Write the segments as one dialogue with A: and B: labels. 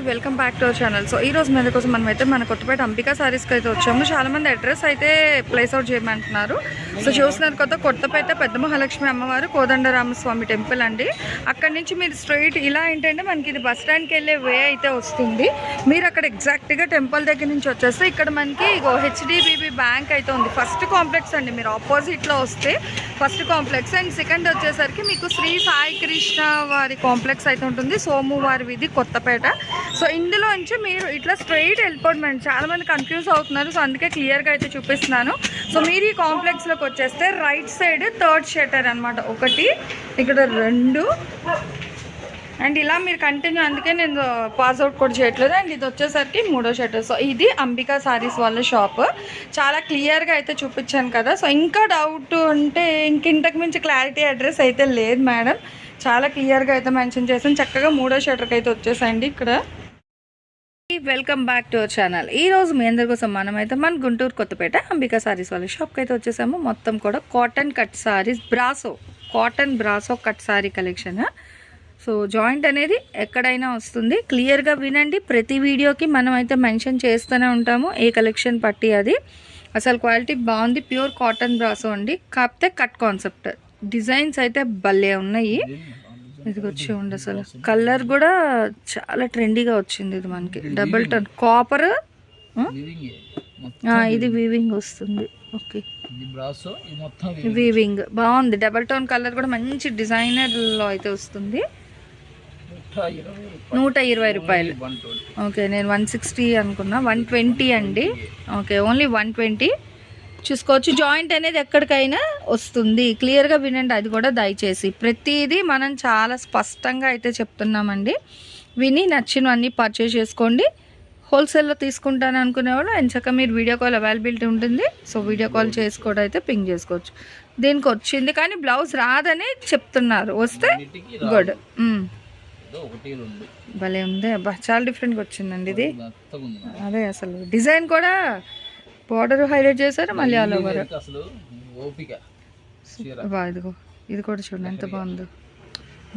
A: Welcome back to our channel. So ఈ రోజు మీద కోసం మనమైతే మన కొత్తపేట అంబికా సారీస్కి అయితే వచ్చాము. చాలా మంది అడ్రస్ అయితే ప్లేస్ అవుట్ చేయమంటున్నారు. సో చూస్తున్నారు కదా, కొత్తపేట పెద్ద మహాలక్ష్మి అమ్మవారు కోదండరామస్వామి టెంపుల్ అండి. అక్కడి నుంచి మీరు స్ట్రైట్ ఇలా ఏంటంటే మనకి ఇది బస్ స్టాండ్కి వెళ్ళే వే అయితే వస్తుంది. మీరు అక్కడ ఎగ్జాక్ట్గా టెంపుల్ దగ్గర నుంచి వచ్చేస్తే ఇక్కడ మనకి హెచ్డిబిబి బ్యాంక్ అయితే ఉంది. ఫస్ట్ కాంప్లెక్స్ అండి. మీరు ఆపోజిట్లో వస్తే ఫస్ట్ కాంప్లెక్స్ అండ్ సెకండ్ వచ్చేసరికి మీకు శ్రీ సాయి కృష్ణ వారి కాంప్లెక్స్ అయితే ఉంటుంది. సోమవారి వీధి కొత్తపేట. సో ఇందులో నుంచి మీరు ఇట్లా స్ట్రైట్ వెళ్ళిపోవడం. చాలా మంది కన్ఫ్యూజ్ అవుతున్నారు. సో అందుకే క్లియర్గా అయితే చూపిస్తున్నాను. సో మీరు ఈ కాంప్లెక్స్లోకి వచ్చేస్తే రైట్ సైడ్ థర్డ్ షట్టర్ అనమాట, ఒకటి ఇక్కడ రెండు అండ్ ఇలా మీరు కంటిన్యూ. అందుకే నేను పాస్అవుట్ కూడా చేయట్లేదు. అండ్ ఇది వచ్చేసరికి మూడో షట్టర్. సో ఇది అంబికా సారీస్ వాళ్ళ షాప్. చాలా క్లియర్గా అయితే చూపించాను కదా. సో ఇంకా డౌట్ ఉంటే ఇంతకు మించి క్లారిటీ అడ్రస్ అయితే లేదు మేడం. చాలా క్లియర్గా అయితే మెన్షన్ చేసాను. చక్కగా మూడో షట్టర్కి అయితే వచ్చేసండి ఇక్కడ. Welcome back to our channel. ఈ రోజు మీ అందరి కోసం మనమైతే మన గుంటూరు కొత్తపేట అంబికా సారీస్ వాళ్ళ షాప్కి అయితే వచ్చేసాము. మొత్తం కూడా cotton cut saris, brasso cotton brasso cut sorry collection. So joint అనేది ఎక్కడైనా వస్తుంది. క్లియర్గా వినండి. ప్రతి వీడియోకి మనం అయితే మెన్షన్ చేస్తూనే ఉంటాము ఏ కలెక్షన్ పట్టి అది. అసలు క్వాలిటీ బాగుంది. ప్యూర్ కాటన్ బ్రాసో అండి. కాకపోతే కట్ కాన్సెప్ట్. డిజైన్స్ అయితే భలే ఉన్నాయి. ఇది వచ్చి ఉండి అసలు కలర్ కూడా చాలా ట్రెండీగా వచ్చింది. ఇది మనకి డబుల్ టోన్ కాపర్. ఇది వీవింగ్ వస్తుంది. ఓకే, వీవింగ్ బాగుంది. డబుల్ టోన్ కలర్ కూడా మంచి డిజైనర్లో అయితే వస్తుంది. 120 రూపాయలు. ఓకే, నేను 160 అనుకున్నా. 120 అండి. ఓకే, ఓన్లీ 120 చూసుకోవచ్చు. జాయింట్ అనేది ఎక్కడికైనా వస్తుంది. క్లియర్గా వినండి అది కూడా దయచేసి. ప్రతిదీ మనం చాలా స్పష్టంగా అయితే చెప్తున్నామండి. విని నచ్చినవన్నీ పర్చేస్ చేసుకోండి. హోల్సేల్లో తీసుకుంటాను అనుకునేవాళ్ళు ఎంచక్క మీరు వీడియో కాల్ అవైలబిలిటీ ఉంటుంది. సో వీడియో కాల్ చేసుకోవడం అయితే పింగ్ చేసుకోవచ్చు. దీనికి వచ్చింది కానీ బ్లౌజ్ రాదని చెప్తున్నారు. వస్తే గుడ్. భలే ఉంది. అబ్బా చాలా డిఫరెంట్గా వచ్చిందండి ఇది. అదే అసలు డిజైన్ కూడా బార్డర్ హైలైట్ చేశారు. మళ్ళీ ఆల్ ఓవర్. ఇదిగో ఇది కూడా చూడండి ఎంత బాగుందో.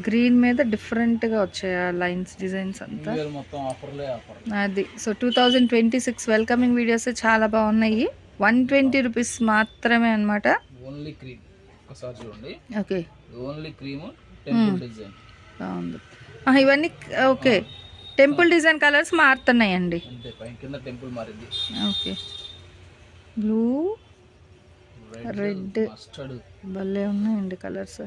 A: గ్రీన్ మీద డిఫరెంట్గా వచ్చాయి ఆ లైన్స్, డిజైన్స్ అంతా. అది సో 2026 వెల్కమింగ్ వీడియోస్ చాలా బాగున్నాయి. 120 రూపీస్ మాత్రమే అనమాట. ఓకే, బాగుంది. ఇవన్నీ ఓకే, టెంపుల్ డిజైన్ కలర్స్ మారుతున్నాయండి. ఓకే, బ్లూ, రెడ్ భలే ఉన్నాయండి కలర్స్.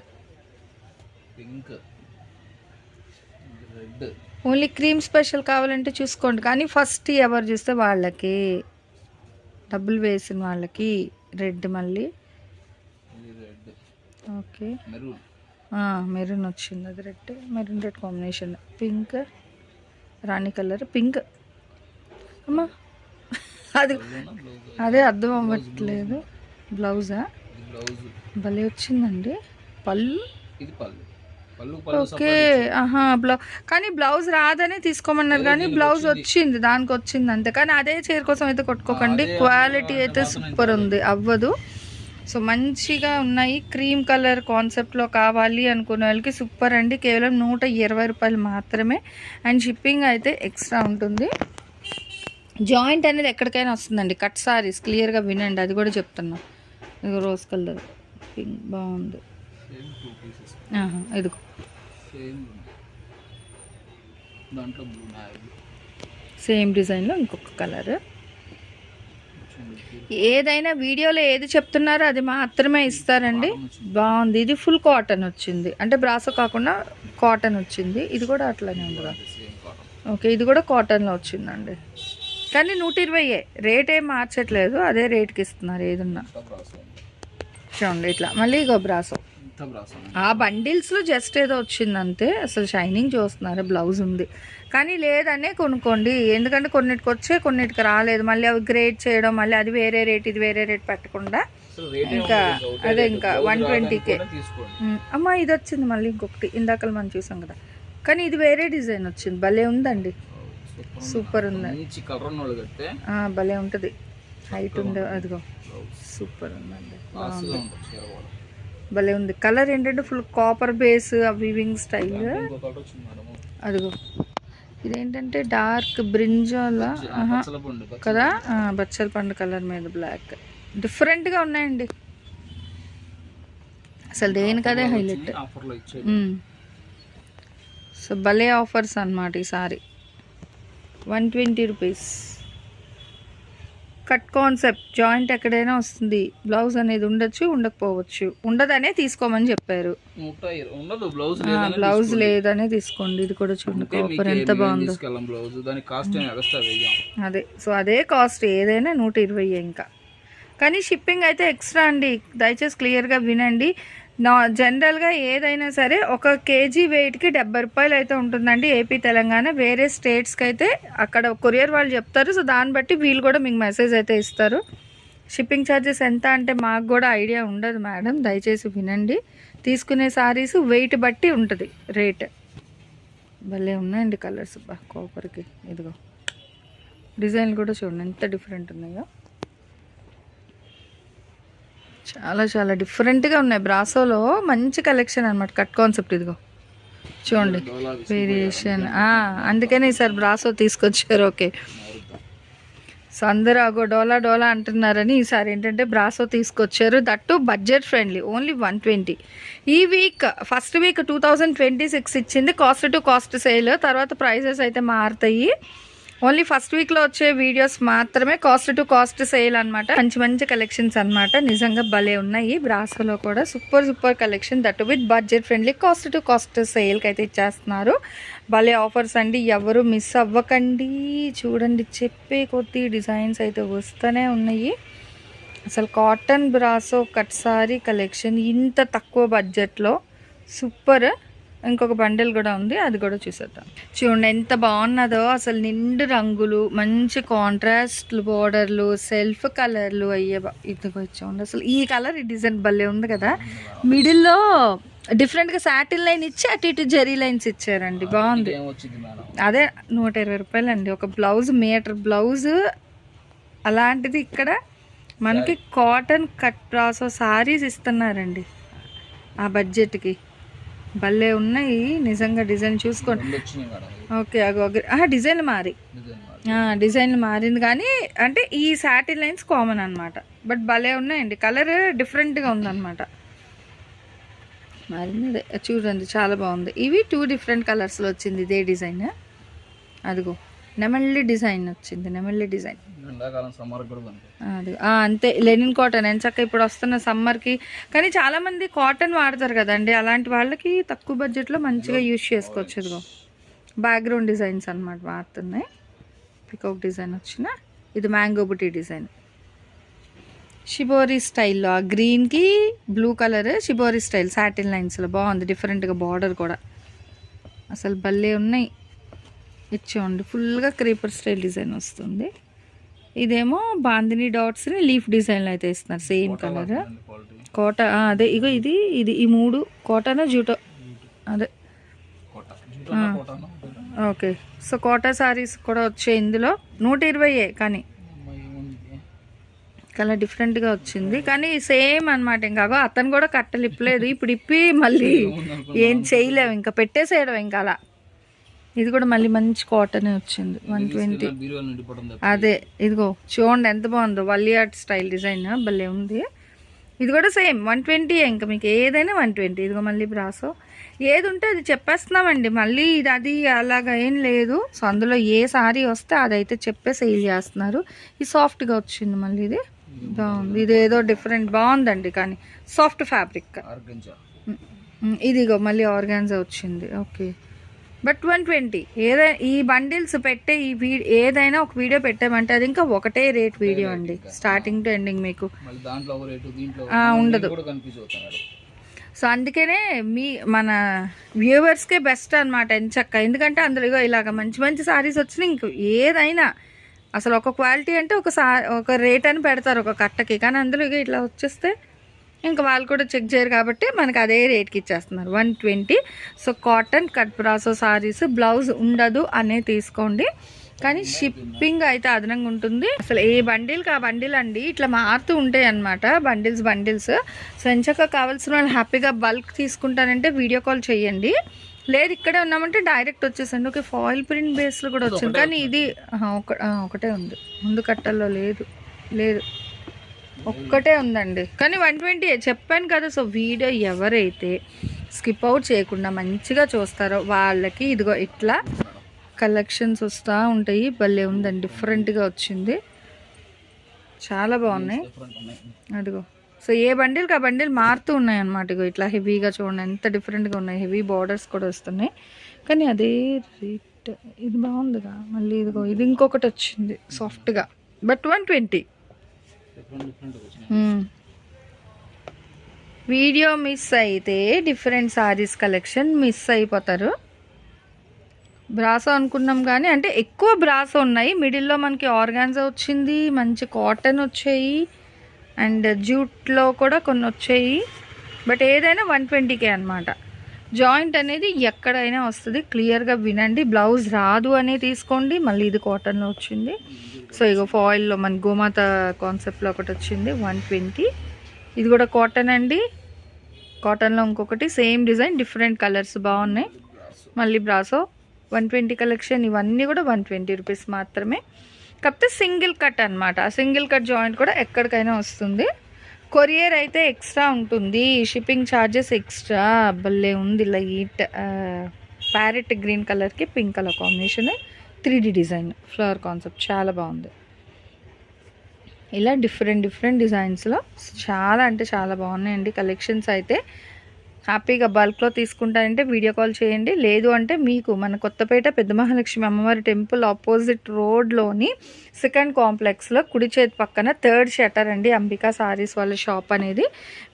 A: ఓన్లీ క్రీమ్ స్పెషల్ కావాలంటే చూసుకోండి. కానీ ఫస్ట్ ఎవరు చూస్తే వాళ్ళకి, డబ్బులు వేసిన వాళ్ళకి రెడ్. మళ్ళీ ఓకే, మెరూన్ వచ్చింది. అది red, maroon red combination. Pink, రాణి కలర్ పింక్. అమ్మా అది అదే అర్థం అవ్వట్లేదు. బ్లౌజా భలే వచ్చిందండి. పళ్ళు ఓకే. కానీ బ్లౌజ్ రాదని తీసుకోమన్నారు. కానీ బ్లౌజ్ వచ్చింది, దానికి వచ్చింది అంతే. కానీ అదే చీర కోసం అయితే కొట్టుకోకండి. క్వాలిటీ అయితే సూపర్ ఉంది, అవ్వదు. సో మంచిగా ఉన్నాయి. క్రీమ్ కలర్ కాన్సెప్ట్లో కావాలి అనుకునే వాళ్ళకి సూపర్ అండి. కేవలం 120 రూపాయలు మాత్రమే. అండ్ షిప్పింగ్ అయితే ఎక్స్ట్రా ఉంటుంది. జాయింట్ అనేది ఎక్కడికైనా వస్తుందండి. కట్ సారీస్ క్లియర్గా వినండి అది కూడా చెప్తున్నా. ఇదిగో రోజ్ కలర్ పింక్ బాగుంది. ఇదిగో సేమ్ డిజైన్లో ఇంకొక కలర్. ఏదైనా వీడియోలో ఏది చెప్తున్నారో అది మాత్రమే ఇస్తారండి. బాగుంది. ఇది ఫుల్ కాటన్ వచ్చింది, అంటే బ్రాసో కాకుండా కాటన్ వచ్చింది. ఇది కూడా అట్లనే ఉంది. ఓకే, ఇది కూడా కాటన్లో వచ్చిందండి. కానీ 120 రేట్ ఏం మార్చట్లేదు, అదే రేట్కి ఇస్తున్నారు ఏదున్నా. చూడండి ఇట్లా. మళ్ళీ ఇగో బ్రాసో. ఆ బండిల్స్లో జస్ట్ ఏదో వచ్చింది అంతే. అసలు షైనింగ్ చూస్తున్నారు. బ్లౌజ్ ఉంది కానీ లేదనే కొనుక్కోండి. ఎందుకంటే కొన్నిటికి వచ్చే కొన్నిటికి రాలేదు. మళ్ళీ అవి గ్రేడ్ చేయడం, మళ్ళీ అది వేరే రేట్ ఇది వేరే రేట్ పెట్టకుండా ఇంకా అదే ఇంకా 120కే. అమ్మ ఇది వచ్చింది మళ్ళీ ఇంకొకటి. ఇందాక మనం చూసాం కదా, కానీ ఇది వేరే డిజైన్ వచ్చింది. భలే ఉందండి, సూపర్ ఉంది. భలే ఉంటుంది. హైట్ ఉండే అదిగో సూపర్ ఉందండి. బాగుంది, భలే ఉంది. కలర్ ఏంటంటే full copper base, weaving style. అదిగో ఇదేంటంటే డార్క్ బ్రింజాల కదా, బచ్చల పండు కలర్ మీద బ్లాక్, డిఫరెంట్గా ఉన్నాయండి అసలు దేనికదే హైలైట్. సో భలే ఆఫర్స్ అన్నమాట ఈసారి. 120 రూపీస్. కట్ కాన్సెప్ట్, జాయింట్ ఎక్కడైనా వస్తుంది, బ్లౌజ్ అనేది ఉండొచ్చు ఉండకపోవచ్చు, ఉండదనే తీసుకోమని చెప్పారు. బ్లౌజ్ లేదనే తీసుకోండి. ఇది కూడా చూడండి కాపర్ ఎంత బాగుందో. అదే, సో అదే కాస్ట్, ఏదైనా 120 ఇంకా. కానీ షిప్పింగ్ అయితే ఎక్స్ట్రా అండి, దయచేసి క్లియర్గా వినండి. జనరల్గా ఏదైనా సరే 1 kg వెయిట్కి 70 రూపాయలు అయితే ఉంటుందండి ఏపీ తెలంగాణ. వేరే స్టేట్స్కి అయితే అక్కడ కొరియర్ వాళ్ళు చెప్తారు, సో దాన్ని బట్టి వీళ్ళు కూడా మీకు మెసేజ్ అయితే ఇస్తారు. షిప్పింగ్ ఛార్జెస్ ఎంత అంటే మాకు కూడా ఐడియా ఉండదు మేడం, దయచేసి వినండి. తీసుకునే సారీస్ వెయిట్ బట్టి ఉంటుంది రేట్. భలే ఉన్నాయండి కలర్స్, కాపర్కి. ఇదిగో డిజైన్లు కూడా చూడండి ఎంత డిఫరెంట్ ఉన్నాయో, చాలా చాలా డిఫరెంట్గా ఉన్నాయి. బ్రాసోలో మంచి కలెక్షన్ అనమాట, కట్ కాన్సెప్ట్. ఇదిగో చూడండి వేరియేషన్, అందుకనే ఈసారి బ్రాసో తీసుకొచ్చారు. ఓకే, సో అందరూ అగో డోలా డోలా అంటున్నారని ఈసారి ఏంటంటే బ్రాసో తీసుకొచ్చారు. That budget friendly, only 120. ఈ వీక్ ఫస్ట్ వీక్ 2026 ఇచ్చింది కాస్ట్ టు కాస్ట్ సేల్. తర్వాత ప్రైజెస్ అయితే మారుతాయి. ఓన్లీ ఫస్ట్ వీక్లో వచ్చే వీడియోస్ మాత్రమే కాస్ట్ టు కాస్ట్ సేల్ అనమాట. మంచి మంచి కలెక్షన్స్ అనమాట, నిజంగా భలే ఉన్నాయి. బ్రాసోలో కూడా super super collection, that with budget friendly cost to cost సేల్కి అయితే ఇచ్చేస్తున్నారు. భలే ఆఫర్స్ అండి, ఎవరు మిస్ అవ్వకండి. చూడండి చెప్పే కొద్ది డిజైన్స్ అయితే వస్తూనే ఉన్నాయి. అసలు cotton brasso cut sorry collection ఇంత తక్కువ బడ్జెట్లో సూపర్. ఇంకొక బండిల్ కూడా ఉంది, అది కూడా చూసేద్దాం. చూడండి ఎంత బాగున్నదో అసలు, నిండు రంగులు, మంచి కాంట్రాస్ట్ బోర్డర్లు, సెల్ఫ్ కలర్లు. అయ్యే ఇదిగో చూడండి అసలు ఈ కలర్, ఈ డిజైన్ భలే ఉంది కదా. మిడిల్లో డిఫరెంట్గా సాటిన్ లైన్ ఇచ్చి అటు ఇటు జెరీ లైన్స్ ఇచ్చారండి, బాగుంది. అదే 120 రూపాయలు అండి ఒక బ్లౌజ్, మీటర్ బ్లౌజ్. అలాంటిది ఇక్కడ మనకి కాటన్ కట్ బ్రాసో సారీస్ ఇస్తున్నారండి ఆ బడ్జెట్కి. భలే ఉన్నాయి నిజంగా, డిజైన్ చూసుకోండి. ఓకే, డిజైన్లు మారింది కానీ అంటే ఈ సాటిన్ లైన్స్ కామన్ అనమాట. బట్ భలే ఉన్నాయండి, కలర్ డిఫరెంట్గా ఉందన్నమాట. మారింది చూడండి, చాలా బాగుంది. ఇవి 2 డిఫరెంట్ కలర్స్లో వచ్చింది ఇదే డిజైన్. అదిగో నెమల్లి డిజైన్ వచ్చింది, నెమల్లి డిజైన్. అది అంతే, లెనిన్ కాటన్ ఎంచక్క ఇప్పుడు వస్తున్న సమ్మర్కి. కానీ చాలామంది కాటన్ వాడతారు కదండి, అలాంటి వాళ్ళకి తక్కువ బడ్జెట్లో మంచిగా యూజ్ చేసుకోవచ్చు. ఇదిగో బ్యాక్గ్రౌండ్ డిజైన్స్ అనమాట వాడుతున్నాయి. పికాక్ డిజైన్ వచ్చిన, ఇది మ్యాంగో బుటీ డిజైన్. షిబోరి స్టైల్లో ఆ గ్రీన్కి blue colour shibori style satin లైన్స్లో బాగుంది, డిఫరెంట్గా బార్డర్ కూడా. అసలు భలే ఉన్నాయి. ఇచ్చేయండి ఫుల్గా క్రీపర్ స్టైల్ డిజైన్ వస్తుంది. ఇదేమో బాందిని డాట్స్ని లీఫ్ డిజైన్లో అయితే ఇస్తున్నారు, సేమ్ కలర్. కోట అదే, ఇగో ఇది ఇది ఈ 3 కోటానా జూటో, అదే ఓకే. సో కోటా సారీస్ కూడా వచ్చాయి ఇందులో. 120 కానీ కలర్ డిఫరెంట్గా వచ్చింది, కానీ సేమ్ అనమాట. ఇంకా అతను కూడా కట్టలు ఇప్పలేదు, ఇప్పుడు ఇప్పి మళ్ళీ ఏం చేయలేము, ఇంకా పెట్టేసేయడం ఇంకా అలా. ఇది కూడా మళ్ళీ మంచి కాటన్ వచ్చింది, 120. అదే ఇదిగో చూడండి ఎంత బాగుందో, వల్లియార్ట్ స్టైల్ డిజైన్ భలే ఉంది. ఇది కూడా సేమ్ 120, ఇంకా మీకు ఏదైనా 120. ఇదిగో మళ్ళీ బ్రాసో, ఏది ఉంటే అది చెప్పేస్తున్నామండి, మళ్ళీ ఇది అది అలాగా ఏం లేదు. సో అందులో ఏ సారీ వస్తే అదైతే చెప్పే సేల్ చేస్తున్నారు. ఇది సాఫ్ట్గా వచ్చింది, మళ్ళీ ఇది బాగుంది. ఇది ఏదో డిఫరెంట్ బాగుందండి, కానీ సాఫ్ట్ ఫ్యాబ్రిక్. ఇదిగో మళ్ళీ ఆర్గాన్జా వచ్చింది. Okay, but 120. ఏదైనా ఈ బండిల్స్ పెట్టే ఈ ఏదైనా ఒక వీడియో పెట్టామంటే అది ఇంకా ఒకటే రేట్ వీడియో అండి, స్టార్టింగ్ టు ఎండింగ్ మీకు ఉండదు. సో అందుకనే మన వ్యూవర్స్కే బెస్ట్ అనమాట ఎంచక్క. ఎందుకంటే అందులో ఇలాగ మంచి మంచి సారీస్ వచ్చినాయి. ఇంక ఏదైనా అసలు ఒక క్వాలిటీ అంటే ఒక రేట్ అని పెడతారు ఒక కట్టకి, కానీ అందులో ఇట్లా వచ్చేస్తే ఇంకా వాళ్ళు కూడా చెక్ చేయరు కాబట్టి మనకు అదే రేట్కి ఇచ్చేస్తున్నారు, 120. So cotton cut brasso saris blouse ఉండదు అనే తీసుకోండి, కానీ షిప్పింగ్ అయితే అదనంగా ఉంటుంది. అసలు ఏ బండిల్కి ఆ బండిల్ అండి ఇట్లా మారుతూ ఉంటాయి అన్నమాట, బండిల్స్. సో ఎంచక్క కావాల్సిన వాళ్ళు హ్యాపీగా బల్క్ తీసుకుంటానంటే వీడియో కాల్ చేయండి. లేదు ఇక్కడే ఉన్నామంటే డైరెక్ట్ వచ్చేసండి. ఓకే, ఫాయిల్ ప్రింట్ బేస్లో కూడా వచ్చింది, కానీ ఇది ఒకటే ఉంది, ముందు కట్టల్లో లేదు. ఒక్కటే ఉందండి, కానీ 120 చెప్పాను కదా. సో వీడియో ఎవరైతే స్కిప్ అవుట్ చేయకుండా మంచిగా చూస్తారో వాళ్ళకి ఇదిగో ఇట్లా కలెక్షన్స్ వస్తూ ఉంటాయి. భలే ఉందండి, డిఫరెంట్గా వచ్చింది, చాలా బాగున్నాయి. అదిగో సో ఏ బండిల్కి ఆ బండిల్ మారుతూ ఉన్నాయి అన్నమాట. ఇగో ఇట్లా హెవీగా చూడండి ఎంత డిఫరెంట్గా ఉన్నాయి, హెవీ బార్డర్స్ కూడా వస్తున్నాయి. కానీ అదే రేట్, ఇది బాగుందిగా. మళ్ళీ ఇదిగో ఇది ఇంకొకటి వచ్చింది సాఫ్ట్గా, బట్ 120. వీడియో మిస్ అయితే డిఫరెంట్ సారీస్ కలెక్షన్ మిస్ అయిపోతారు. బ్రాసో అనుకున్నాం కానీ అంటే ఎక్కువ బ్రాసో ఉన్నాయి. మిడిల్లో మనకి ఆర్గాన్జా వచ్చింది, మంచి కాటన్ వచ్చాయి, అండ్ జూట్లో కూడా కొన్ని వచ్చాయి. బట్ ఏదైనా 120K అనమాట. జాయింట్ అనేది ఎక్కడైనా వస్తుంది, క్లియర్గా వినండి. బ్లౌజ్ రాదు అనే తీసుకోండి. మళ్ళీ ఇది కాటన్లో వచ్చింది. సో ఇగో ఫాయిల్లో మన గోమాత కాన్సెప్ట్లో ఒకటి వచ్చింది 120. ఇది కూడా కాటన్ అండి, కాటన్లో ఇంకొకటి సేమ్ డిజైన్, డిఫరెంట్ కలర్స్ బాగున్నాయి. మళ్ళీ బ్రాసో 120 కలెక్షన్. ఇవన్నీ కూడా 120 రూపీస్ మాత్రమే. కాకపోతే సింగిల్ కట్ అనమాట. ఆ సింగిల్ కట్ జాయింట్ కూడా ఎక్కడికైనా వస్తుంది. కొరియర్ అయితే ఎక్స్ట్రా ఉంటుంది, షిప్పింగ్ ఛార్జెస్ ఎక్స్ట్రా. భలే ఉంది, లైట్ ప్యారెట్ గ్రీన్ కలర్కి pink colour combination, 3D design, flower concept చాలా బాగుంది. ఇలా డిఫరెంట్ డిజైన్స్లో చాలా అంటే చాలా బాగున్నాయండి కలెక్షన్స్. అయితే హ్యాపీగా బల్క్లో తీసుకుంటారంటే వీడియో కాల్ చేయండి. లేదు అంటే మీకు మన కొత్తపేట పెద్ద మహాలక్ష్మి అమ్మవారి టెంపుల్ ఆపోజిట్ రోడ్లోని సెకండ్ కాంప్లెక్స్లో కుడి చేతి పక్కన 3rd షట్టర్ అండి, అంబికా సారీస్ వాళ్ళ షాప్ అనేది.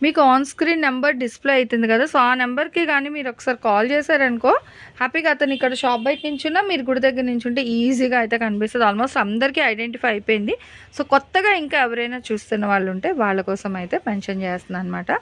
A: మీకు ఆన్ స్క్రీన్ నెంబర్ డిస్ప్లే అవుతుంది కదా, సో ఆ నెంబర్కి కానీ మీరు ఒకసారి కాల్ చేశారనుకో హ్యాపీగా అతను ఇక్కడ షాప్ బయట నుంచి ఉన్నా మీరు గుడి దగ్గర నుంచి ఉంటే ఈజీగా అయితే కనిపిస్తుంది. ఆల్మోస్ట్ అందరికీ ఐడెంటిఫై అయిపోయింది. సో కొత్తగా ఇంకా ఎవరైనా చూస్తున్న వాళ్ళు ఉంటే వాళ్ళ కోసం అయితే మెన్షన్ చేస్తున్నాను అనమాట.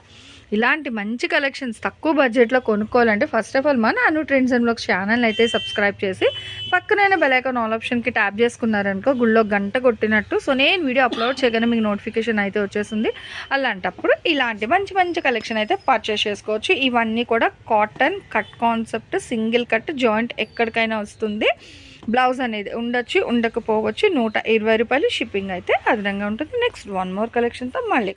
A: ఇలాంటి మంచి కలెక్షన్స్ తక్కువ బడ్జెట్లో కొనుక్కోవాలంటే ఫస్ట్ ఆఫ్ ఆల్ మన అను ట్రెండ్స్ అండ్ వ్లాగ్స్ ఛానల్ అయితే సబ్స్క్రైబ్ చేసి పక్కనైన బెల్ ఐకాన్ ఆల్ ఆప్షన్కి ట్యాప్ చేసుకున్నారనుకో గుళ్ళో గంట కొట్టినట్టు. సో నేను వీడియో అప్లోడ్ చేయగానే మీకు నోటిఫికేషన్ అయితే వచ్చేస్తుంది. అలాంటప్పుడు ఇలాంటి మంచి కలెక్షన్ అయితే పర్చేస్ చేసుకోవచ్చు. ఇవన్నీ కూడా cotton cut concept, single cut joint ఎక్కడికైనా వస్తుంది. బ్లౌజ్ అనేది ఉండొచ్చు, ఉండకపోవచ్చు. 120 రూపాయలు షిప్పింగ్ అయితే అదనంగా ఉంటుంది. నెక్స్ట్ 1 మోర్ కలెక్షన్తో మళ్ళీ